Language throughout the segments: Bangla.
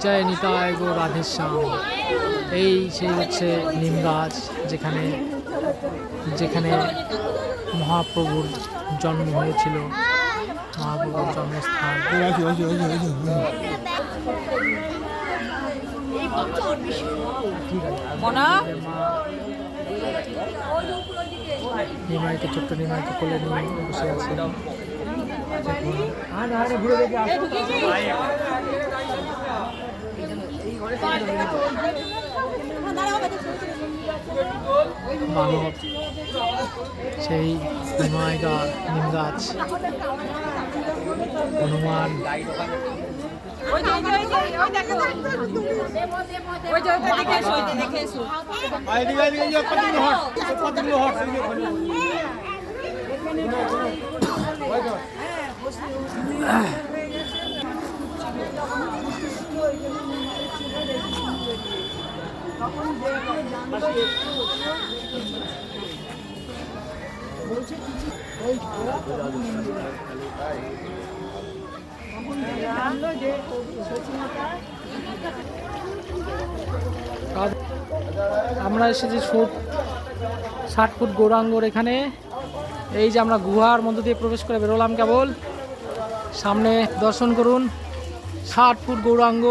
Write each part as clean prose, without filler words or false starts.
জয় নিতাই গো রাধেশ্যাম। এই সেই হচ্ছে নিম গাছ, যেখানে যেখানে মহাপ্রভুর জন্ম হয়েছিল, মহাপ্রভুর জন্মস্থান। নিমাইকে, ছোট্ট নিমাইকে কোলে নিয়ে বসে আছে। বানর সেই নিম গাছ, হনুমান, আমরা এসেছি 60 ফুট গৌরাঙ্গর এখানে। এই যে আমরা গুহার মধ্য দিয়ে প্রবেশ করে বেরোলাম কেবল। সামনে দর্শন করুন 60 ফুট গৌরাঙ্গ।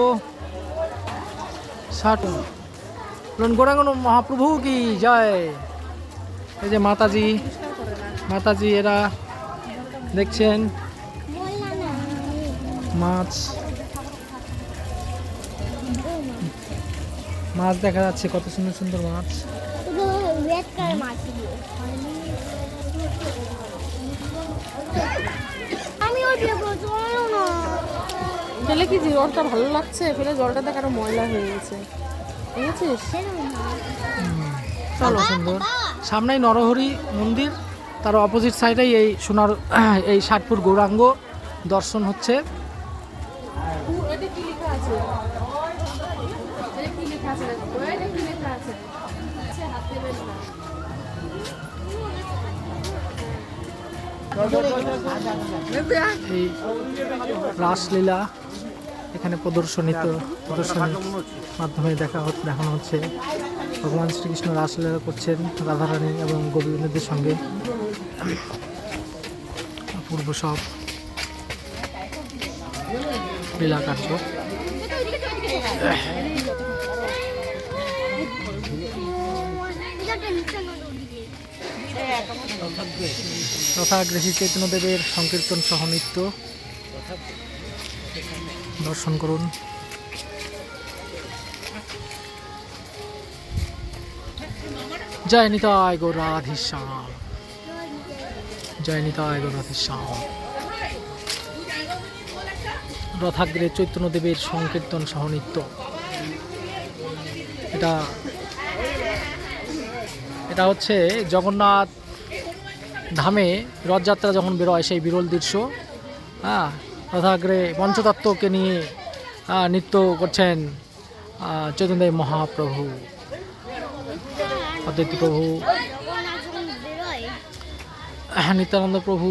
60 গৌরাঙ্গ মহাপ্রভু কি জয়। এই যে মাতাজি এরা দেখছেন মাছ দেখা যাচ্ছে, কত সুন্দর সুন্দর মাছ। ফেলে কি জলটা ভালো লাগছে, ফেলে জলটা দেখ আরো ময়লা হয়ে গেছে, বুঝেছিস? চলো সুন্দর। সামনেই নরহরি মন্দির, তার অপোজিট সাইডেই এই সোনার এই 60 ফুট গৌরাঙ্গ দর্শন হচ্ছে। এই রাসলীলা এখানে প্রদর্শনীর মাধ্যমে দেখানো হচ্ছে। ভগবান শ্রীকৃষ্ণ রাসলীলা করছেন রাধারানী এবং গোপীদের সঙ্গে। অপূর্ব সব লীলা কার্য। রথাগ্রে শ্রী চৈতন্যদেবের সংকীর্তন সহ নৃত্য দর্শন করুন। জয় নিতাই গো রাধেশ্যাম, জয় নিতাই গো রাধেশ্যাম। রথাগ্রে চৈতন্যদেবের সংকীর্তন সহ নৃত্য। এটা হচ্ছে জগন্নাথ ধামে রথযাত্রা যখন বেরোয় সেই বিরল দৃশ্য। রথাগ্রে পঞ্চতত্ত্বকে নিয়ে নৃত্য করছেন চৈতন্যদেব মহাপ্রভু, অদ্বৈত প্রভু, নিত্যানন্দ প্রভু,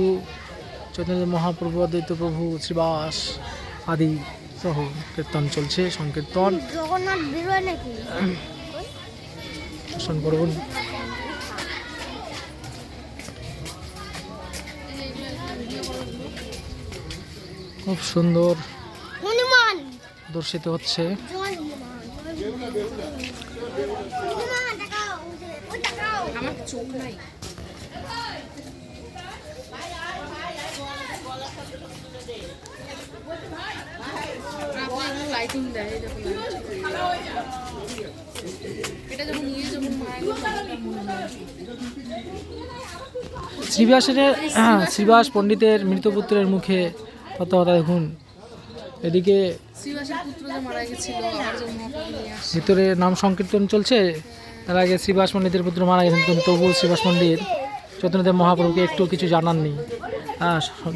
চৈতন্যদেব মহাপ্রভু, অদ্বৈত প্রভু, শ্রীবাস আদি সহ কীর্তন চলছে, সংকীর্তন। দর্শন করুন। খুব সুন্দর দর্শিত হচ্ছে। আমার চোখ নাই। লাইটিং দেয়, এটা যখন নিয়ে যাবো শ্রীবাস পণ্ডিতের মৃতপুত্রের মুখে কথা দেখুন। এদিকে ভিতরে নাম সংকীর্তন চলছে, তার আগে শ্রীবাস পণ্ডিতের পুত্র মারা গেছেন, কিন্তু তবুও শ্রীবাস পণ্ডিত চৈতন্যদেব মহাপ্রভুকে একটু কিছু জানাননি।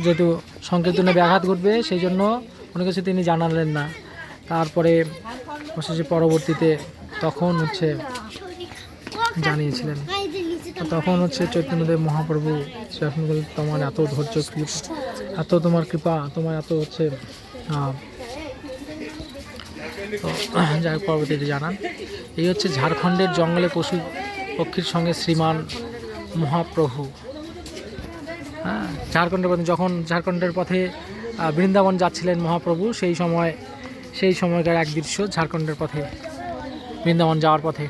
যেহেতু সংকীর্তনে ব্যাঘাত ঘটবে সেই জন্য কোনো কিছু তিনি জানালেন না। তারপরে অবশেষে পরবর্তীতে তখন জানিয়েছিলেন। তখন চৈতন্যদেব মহাপ্রভু তোমার এত ধৈর্য, এত তোমার কৃপা, তোমার এত তো যাই হোক, পরবর্তীতে জানান। এই হচ্ছে ঝাড়খণ্ডের জঙ্গলে পশু পক্ষীর সঙ্গে শ্রীমান মহাপ্রভু। হ্যাঁ, যখন ঝাড়খণ্ডের পথে বৃন্দাবন যাচ্ছিলেন মহাপ্রভু, সেই সময়কার এক দৃশ্য, ঝাড়খণ্ডের পথে বৃন্দাবন যাওয়ার পথে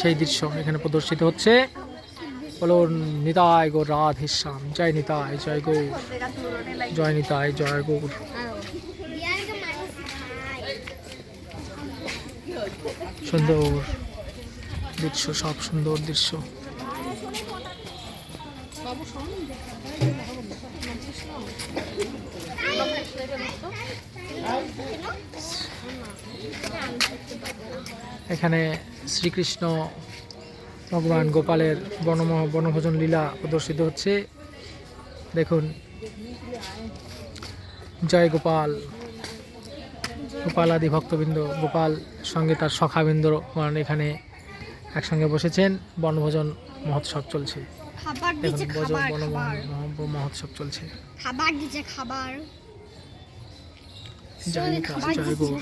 সেই দৃশ্য এখানে প্রদর্শিত হচ্ছে। বলো নিতাই গৌর রাধেশ্যাম, জয় নিতাই, জয় গৌর, জয় নিতাই, জয় গৌর। সুন্দর দৃশ্য, সব সুন্দর দৃশ্য। এখানে শ্রীকৃষ্ণ ভগবান গোপালের বনভোজন লীলা প্রদর্শিত হচ্ছে। দেখুন, জয় গোপাল, গোপাল আদি ভক্তবৃন্দ, গোপাল সঙ্গে তার সখাবৃন্দ এখানে একসঙ্গে বসেছেন, বনভোজন মহোৎসব চলছে। দেখুন, মহোৎসব চলছে। খাবার দিচ্ছে, খাবার জয় নিতাই, জয় গৌর।